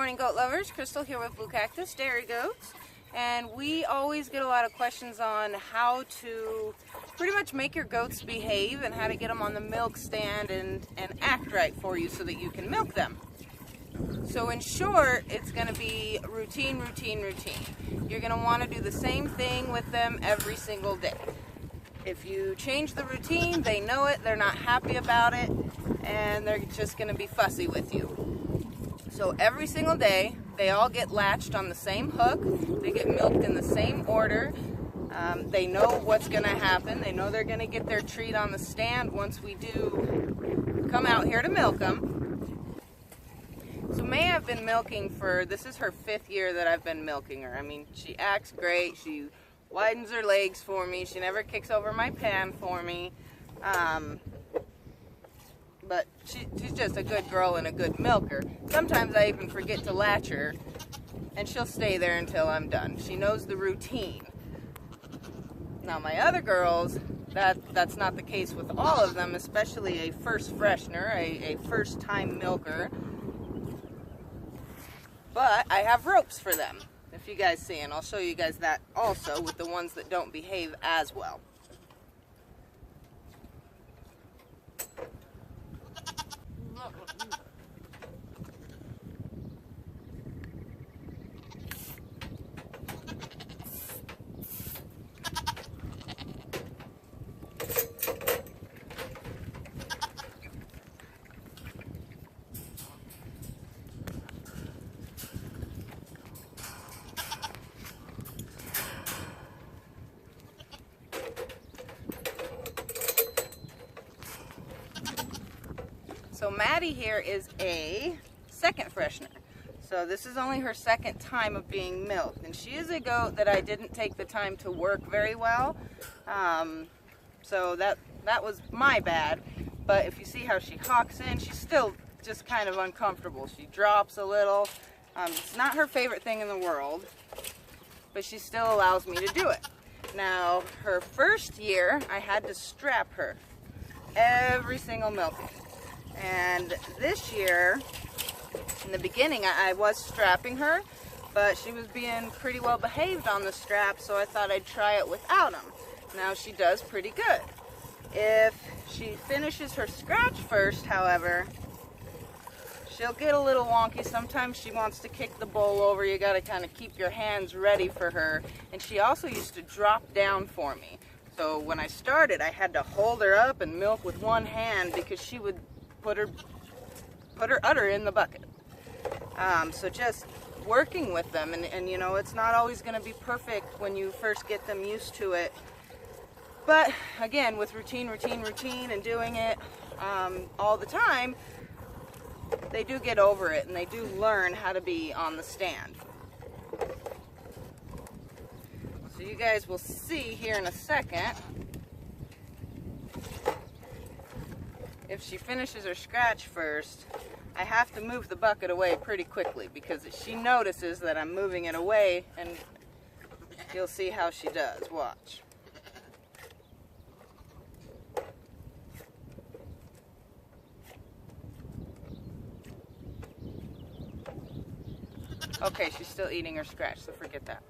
morning, goat lovers. Crystal here with Blue Cactus Dairy Goats, and we always get a lot of questions on how to pretty much make your goats behave and how to get them on the milk stand and act right for you so that you can milk them. So in short, it's going to be routine. You're going to want to do the same thing with them every single day. If you change the routine, they know it, they're not happy about it, and they're just going to be fussy with you. So every single day, they all get latched on the same hook, they get milked in the same order, they know what's going to happen, they know they're going to get their treat on the stand once we do come out here to milk them. So May I've been milking for, this is her 5th year that I've been milking her. I mean, she acts great, she widens her legs for me, she never kicks over my pan for me. But she's just a good girl and a good milker. Sometimes I even forget to latch her, and she'll stay there until I'm done. She knows the routine. Now my other girls, that's not the case with all of them, especially a first freshener, a first time milker. But I have ropes for them, if you guys see, and I'll show you guys that also with the ones that don't behave as well. So Maddie here is a second freshener. So this is only her 2nd time of being milked. And she is a goat that I didn't take the time to work very well. So that was my bad. But if you see how she hawks in, she's still just kind of uncomfortable. She drops a little. It's not her favorite thing in the world, but she still allows me to do it. Now, her 1st year, I had to strap her every single milking. And this year, in the beginning, I was strapping her, but she was being pretty well behaved on the strap, so I thought I'd try it without them. Now she does pretty good. If she finishes her scratch first, however, she'll get a little wonky. Sometimes she wants to kick the bowl over. You gotta kind of keep your hands ready for her. And she also used to drop down for me. So when I started, I had to hold her up and milk with one hand because she would put her udder in the bucket. So just working with them, and you know, it's not always going to be perfect when you first get them used to it. But again, with routine and doing it all the time, they do get over it and they do learn how to be on the stand. So you guys will see here in a second. If she finishes her scratch first, I have to move the bucket away pretty quickly because she notices that I'm moving it away, and you'll see how she does. Watch. Okay, she's still eating her scratch, so forget that.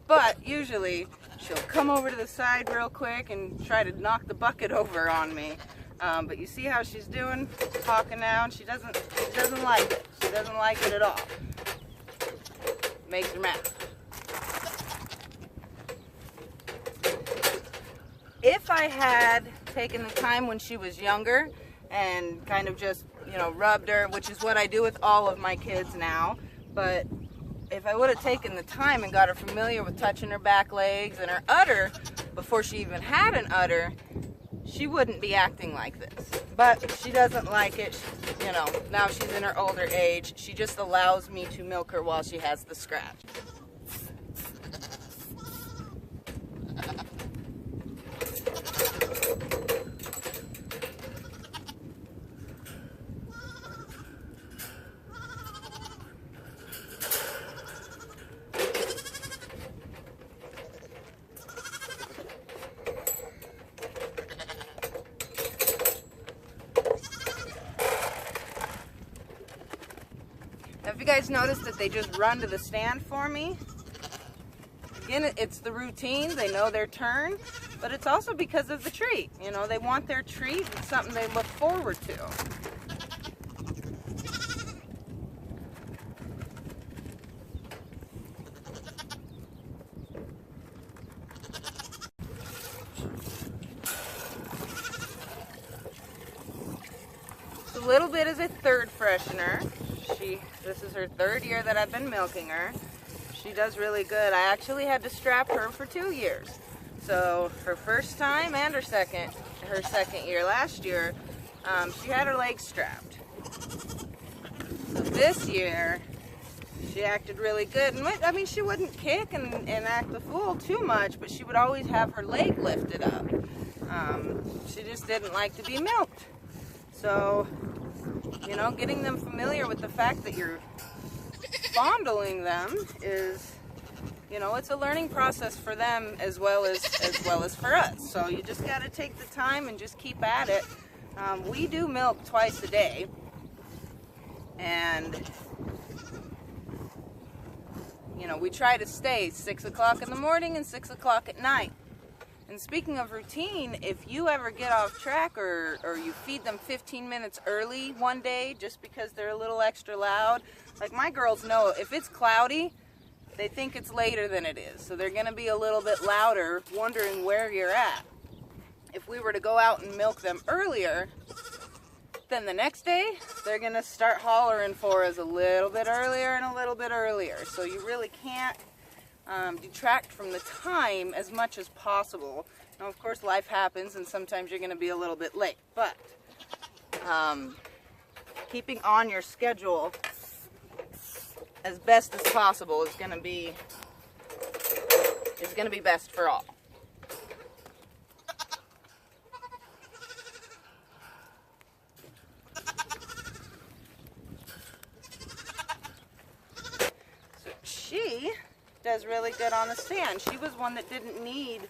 But usually she'll come over to the side real quick and try to knock the bucket over on me. But you see how she's doing, hawking down. She doesn't like it. She doesn't like it at all. Makes her mad. If I had taken the time when she was younger and kind of just, you know, rubbed her, which is what I do with all of my kids now, but if I would have taken the time and got her familiar with touching her back legs and her udder before she even had an udder, she wouldn't be acting like this. But she doesn't like it. You know, now she's in her older age. She just allows me to milk her while she has the scratch. guys notice that they just run to the stand for me? Again, it's the routine. They know their turn, but it's also because of the treat. You know, they want their treat. It's something they look forward to. A little bit is a third freshener. This is her third year that I've been milking her. She does really good. I actually had to strap her for 2 years. So her first time and her second year last year, she had her legs strapped. So this year, she acted really good. And I mean, she wouldn't kick and act the fool too much, but she would always have her leg lifted up. She just didn't like to be milked. So, you know, getting them familiar with the fact that you're fondling them is, you know, it's a learning process for them as well as for us. So you just got to take the time and just keep at it. We do milk twice a day, and you know, we try to stay 6 o'clock in the morning and 6 o'clock at night. And speaking of routine, if you ever get off track or you feed them 15 minutes early one day just because they're a little extra loud, like my girls know if it's cloudy, they think it's later than it is. So they're going to be a little bit louder, wondering where you're at. If we were to go out and milk them earlier, then the next day, they're going to start hollering for us a little bit earlier and a little bit earlier. So you really can't detract from the time as much as possible. Now, of course, life happens, and sometimes you're going to be a little bit late. But keeping on your schedule as best as possible is going to be best for all. So she does really good on the stand. She was one that didn't need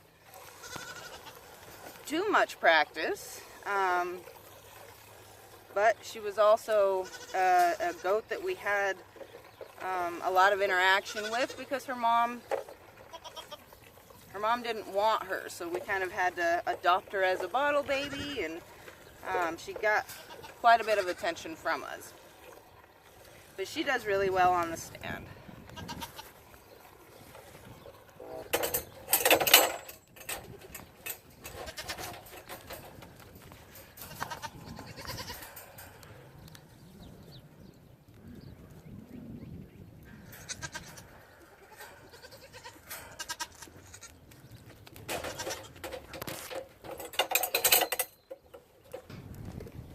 too much practice, but she was also a goat that we had a lot of interaction with because her mom didn't want her, so we kind of had to adopt her as a bottle baby, and she got quite a bit of attention from us. But she does really well on the stand.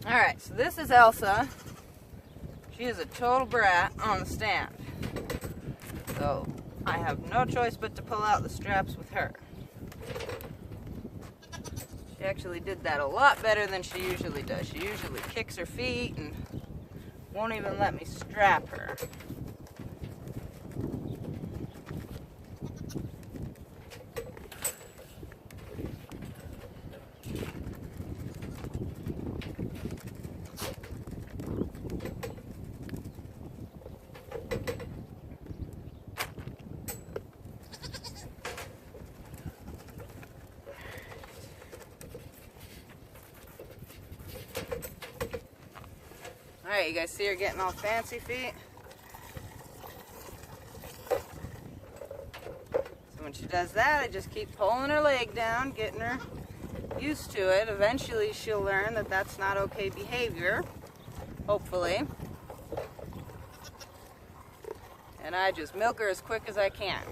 Alright, so this is Elsa. She is a total brat on the stand. So I have no choice but to pull out the straps with her. She actually did that a lot better than she usually does. She usually kicks her feet and won't even let me strap her. Alright, you guys see her getting all fancy feet? So when she does that, I just keep pulling her leg down, getting her used to it. Eventually she'll learn that that's not okay behavior, hopefully. And I just milk her as quick as I can.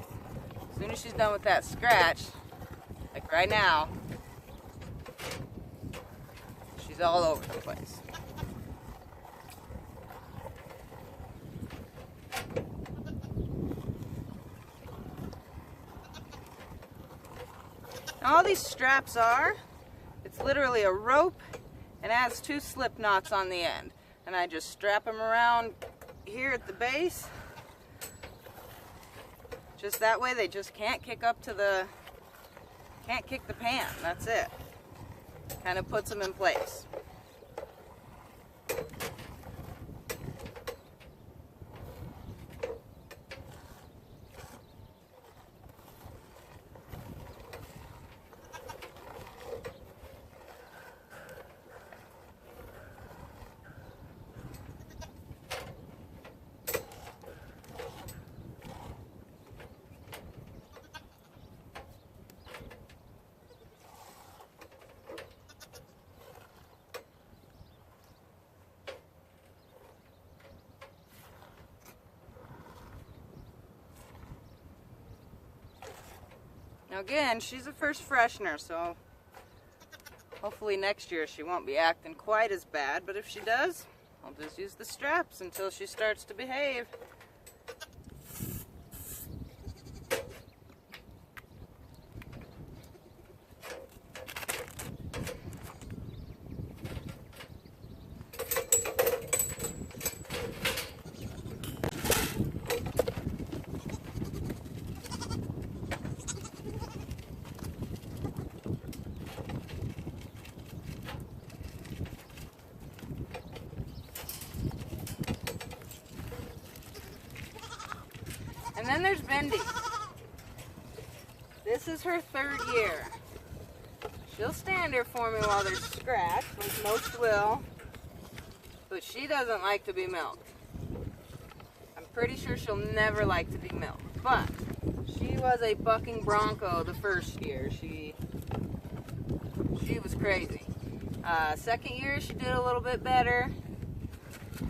As soon as she's done with that scratch, like right now, she's all over the place. All these straps are, it's literally a rope and has 2 slip knots on the end. And I just strap them around here at the base. Just that way they just can't kick up to the, can't kick the pan. That's it. Kind of puts them in place. Now again, she's a first freshener, so hopefully next year she won't be acting quite as bad, but if she does, I'll just use the straps until she starts to behave. And then there's Bendy. This is her 3rd year. She'll stand here for me while there's scratch, like most will, but she doesn't like to be milked. I'm pretty sure she'll never like to be milked, but she was a bucking bronco the 1st year. She was crazy. 2nd year she did a little bit better,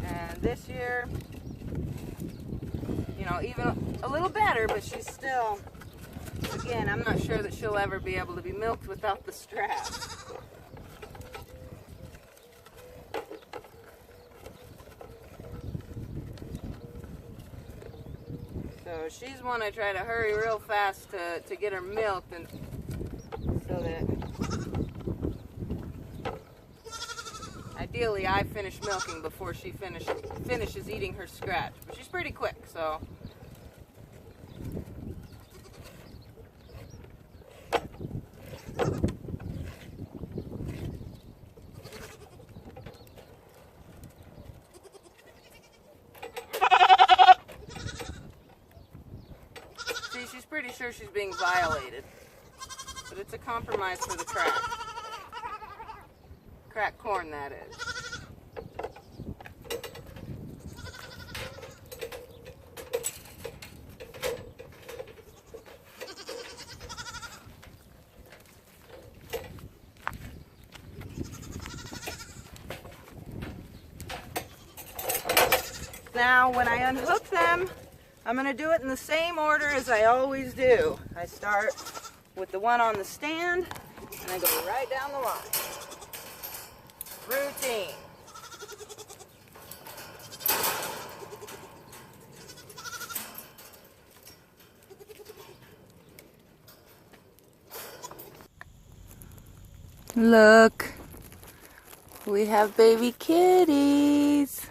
and this year, you know, even a little better, but she's still, again, I'm not sure that she'll ever be able to be milked without the strap. So she's one I try to hurry real fast to get her milked, and so that ideally I finish milking before she finishes eating her scratch. But she's pretty quick, so. See, she's pretty sure she's being violated, but it's a compromise for the crack. Cracked corn, that is. Now, when I unhook them, I'm going to do it in the same order as I always do. I start with the one on the stand, and I go right down the line. Routine. Look, we have baby kitties.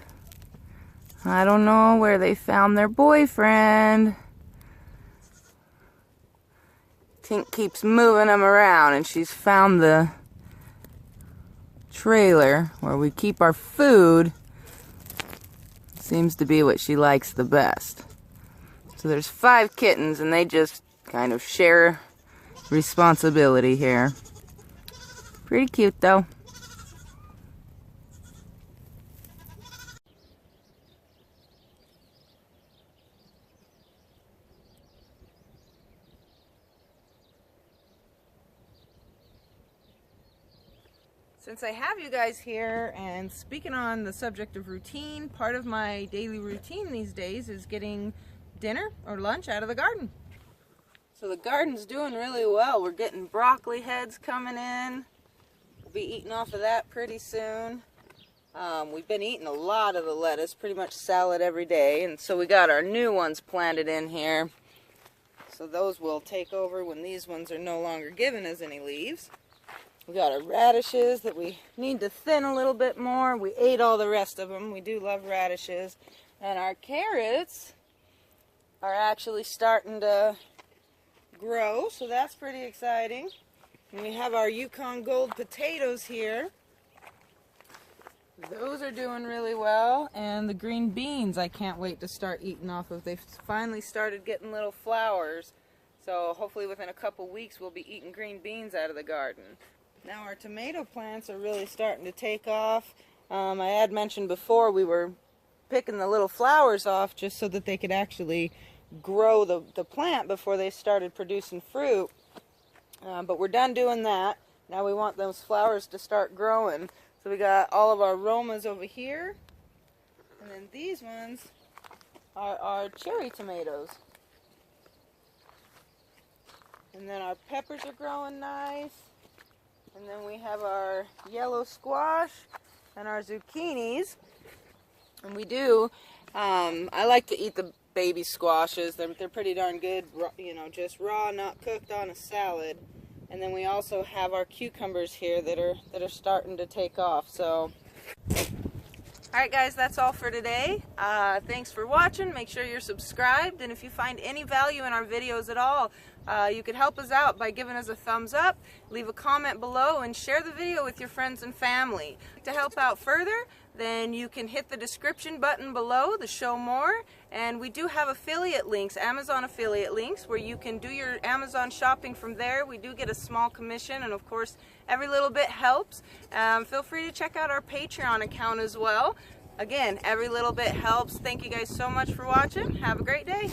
I don't know where they found their boyfriend. Tink keeps moving them around, and she's found the trailer where we keep our food. Seems to be what she likes the best. So there's 5 kittens, and they just kind of share responsibility here. Pretty cute though. Since I have you guys here, and speaking on the subject of routine, part of my daily routine these days is getting dinner or lunch out of the garden. So the garden's doing really well. We're getting broccoli heads coming in. We'll be eating off of that pretty soon. We've been eating a lot of the lettuce, pretty much salad every day, and so we got our new ones planted in here. So those will take over when these ones are no longer giving us any leaves. We got our radishes that we need to thin a little bit more. We ate all the rest of them. We do love radishes. And our carrots are actually starting to grow, so that's pretty exciting. And we have our Yukon Gold potatoes here. Those are doing really well. And the green beans I can't wait to start eating off of. They've finally started getting little flowers. So hopefully within a couple weeks we'll be eating green beans out of the garden. Now our tomato plants are really starting to take off. I had mentioned before we were picking the little flowers off just so that they could actually grow the plant before they started producing fruit. But we're done doing that. Now we want those flowers to start growing. So we got all of our aromas over here. And then these ones are our cherry tomatoes. And then our peppers are growing nice. And then we have our yellow squash and our zucchinis. And we do, I like to eat the baby squashes. They're pretty darn good, you know, just raw, not cooked on a salad. And then we also have our cucumbers here that are starting to take off. So, alright guys, that's all for today. Thanks for watching. Make sure you're subscribed. And if you find any value in our videos at all, you could help us out by giving us a thumbs up, leave a comment below, and share the video with your friends and family. To help out further, then you can hit the description button below to show more. And we do have affiliate links, Amazon affiliate links, where you can do your Amazon shopping from there. We do get a small commission, and of course, every little bit helps. Feel free to check out our Patreon account as well. Again, every little bit helps. Thank you guys so much for watching. Have a great day.